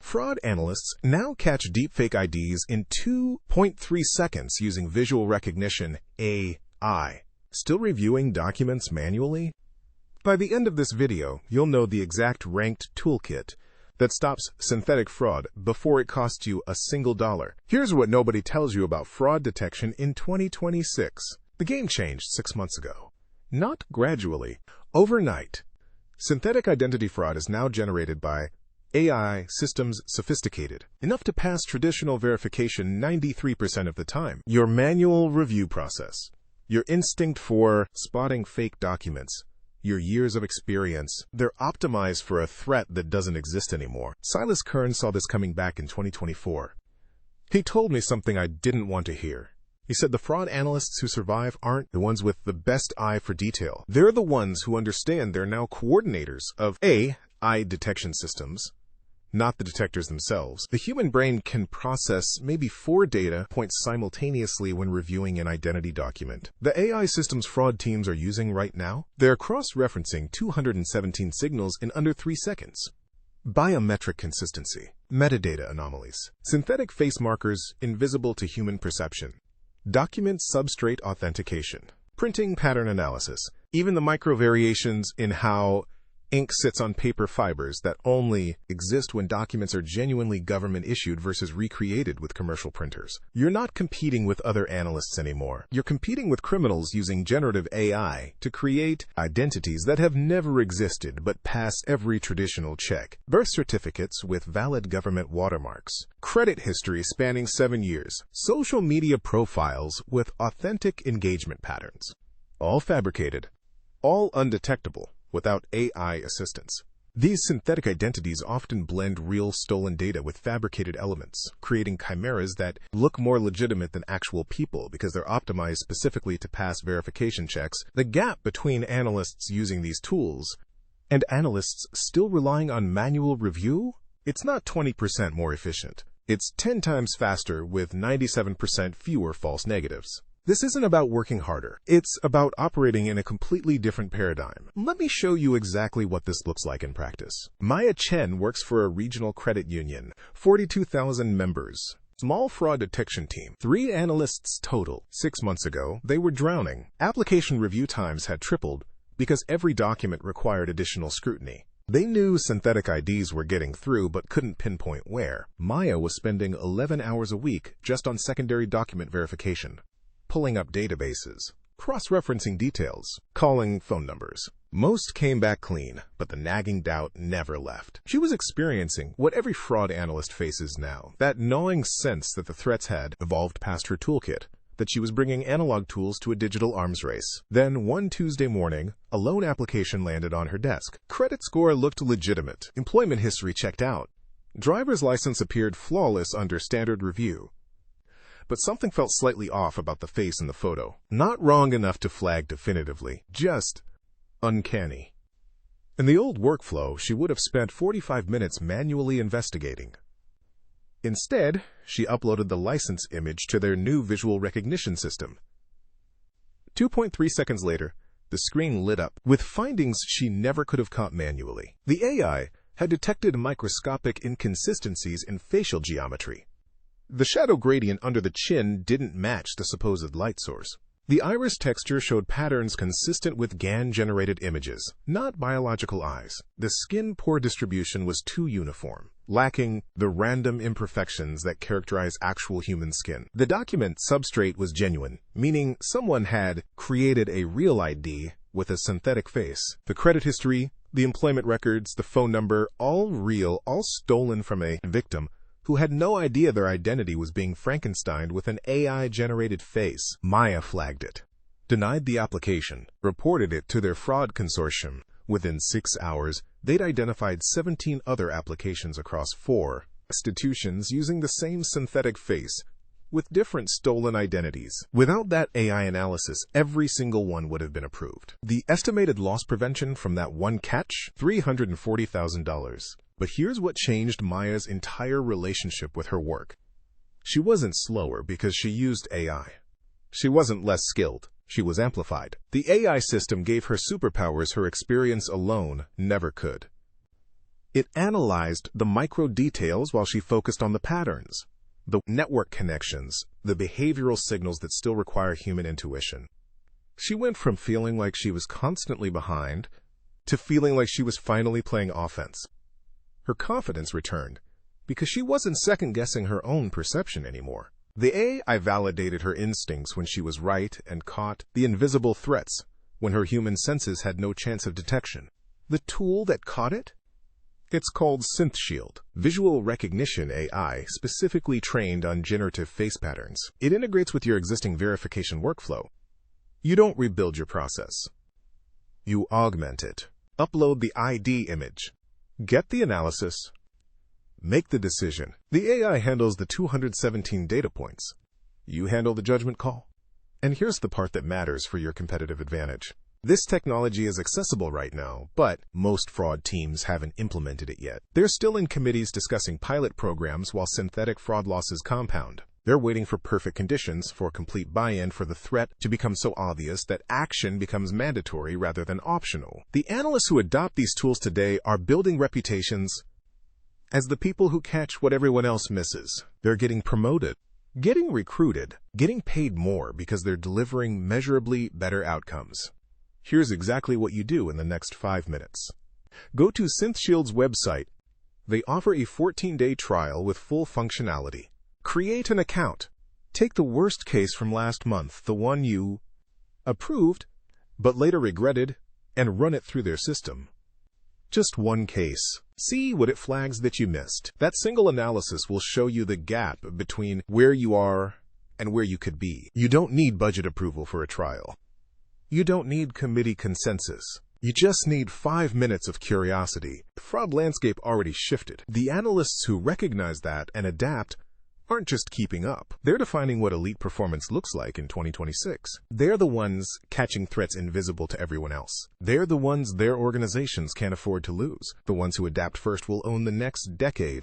Fraud analysts now catch deepfake IDs in 2.3 seconds using visual recognition AI. Still reviewing documents manually? By the end of this video, you'll know the exact ranked toolkit that stops synthetic fraud before it costs you a single dollar. Here's what nobody tells you about fraud detection in 2026. The game changed 6 months ago. Not gradually, overnight. Synthetic identity fraud is now generated by AI systems sophisticated enough to pass traditional verification 93% of the time. Your manual review process, your instinct for spotting fake documents, your years of experience, they're optimized for a threat that doesn't exist anymore. Silas Kern saw this coming back in 2024. He told me something I didn't want to hear. He said the fraud analysts who survive aren't the ones with the best eye for detail. They're the ones who understand they're now coordinators of AI detection systems, not the detectors themselves. The human brain can process maybe 4 data points simultaneously when reviewing an identity document. The AI systems fraud teams are using right now, they're cross-referencing 217 signals in under 3 seconds. Biometric consistency, metadata anomalies, synthetic face markers invisible to human perception, document substrate authentication, printing pattern analysis, even the micro variations in how ink sits on paper fibers that only exist when documents are genuinely government-issued versus recreated with commercial printers. You're not competing with other analysts anymore. You're competing with criminals using generative AI to create identities that have never existed but pass every traditional check. Birth certificates with valid government watermarks, credit history spanning 7 years, social media profiles with authentic engagement patterns. All fabricated, all undetectable, without AI assistance. These synthetic identities often blend real stolen data with fabricated elements, creating chimeras that look more legitimate than actual people because they're optimized specifically to pass verification checks. The gap between analysts using these tools and analysts still relying on manual review? It's not 20% more efficient. It's 10 times faster with 97% fewer false negatives. This isn't about working harder. It's about operating in a completely different paradigm. Let me show you exactly what this looks like in practice. Maya Chen works for a regional credit union, 42,000 members. Small fraud detection team, 3 analysts total. 6 months ago, they were drowning. Application review times had tripled because every document required additional scrutiny. They knew synthetic IDs were getting through but couldn't pinpoint where. Maya was spending 11 hours a week just on secondary document verification, pulling up databases, cross-referencing details, calling phone numbers. Most came back clean, but the nagging doubt never left. She was experiencing what every fraud analyst faces now, that gnawing sense that the threats had evolved past her toolkit, that she was bringing analog tools to a digital arms race. Then, one Tuesday morning, a loan application landed on her desk. Credit score looked legitimate. Employment history checked out. Driver's license appeared flawless under standard review. But something felt slightly off about the face in the photo. Not wrong enough to flag definitively, just uncanny. In the old workflow, she would have spent 45 minutes manually investigating. Instead, she uploaded the license image to their new visual recognition system. 2.3 seconds later, the screen lit up with findings she never could have caught manually. The AI had detected microscopic inconsistencies in facial geometry. The shadow gradient under the chin didn't match the supposed light source. The iris texture showed patterns consistent with GAN-generated images, not biological eyes. The skin pore distribution was too uniform, lacking the random imperfections that characterize actual human skin. The document substrate was genuine, meaning someone had created a real ID with a synthetic face. The credit history, the employment records, the phone number, all real, all stolen from a victim who had no idea their identity was being Frankensteined with an AI-generated face. Maya flagged it, denied the application, reported it to their fraud consortium. Within 6 hours, they'd identified 17 other applications across 4 institutions using the same synthetic face with different stolen identities. Without that AI analysis, every single one would have been approved. The estimated loss prevention from that one catch? $340,000. But here's what changed Maya's entire relationship with her work. She wasn't slower because she used AI. She wasn't less skilled. She was amplified. The AI system gave her superpowers her experience alone never could. It analyzed the micro details while she focused on the patterns, the network connections, the behavioral signals that still require human intuition. She went from feeling like she was constantly behind to feeling like she was finally playing offense. Her confidence returned because she wasn't second-guessing her own perception anymore. The AI validated her instincts when she was right and caught the invisible threats when her human senses had no chance of detection. The tool that caught it? It's called SynthShield, visual recognition AI specifically trained on generative face patterns. It integrates with your existing verification workflow. You don't rebuild your process. You augment it. Upload the ID image. Get the analysis. Make the decision. The AI handles the 217 data points. You handle the judgment call. And here's the part that matters for your competitive advantage. This technology is accessible right now, but most fraud teams haven't implemented it yet. They're still in committees discussing pilot programs while synthetic fraud losses compound. They're waiting for perfect conditions for complete buy-in for the threat to become so obvious that action becomes mandatory rather than optional. The analysts who adopt these tools today are building reputations as the people who catch what everyone else misses. They're getting promoted, getting recruited, getting paid more because they're delivering measurably better outcomes. Here's exactly what you do in the next 5 minutes. Go to SynthShield's website. They offer a 14-day trial with full functionality. Create an account. Take the worst case from last month, the one you approved, but later regretted, and run it through their system. Just one case. See what it flags that you missed. That single analysis will show you the gap between where you are and where you could be. You don't need budget approval for a trial. You don't need committee consensus. You just need 5 minutes of curiosity. The fraud landscape already shifted. The analysts who recognize that and adapt aren't just keeping up. They're defining what elite performance looks like in 2026. They're the ones catching threats invisible to everyone else. They're the ones their organizations can't afford to lose. The ones who adapt first will own the next decade.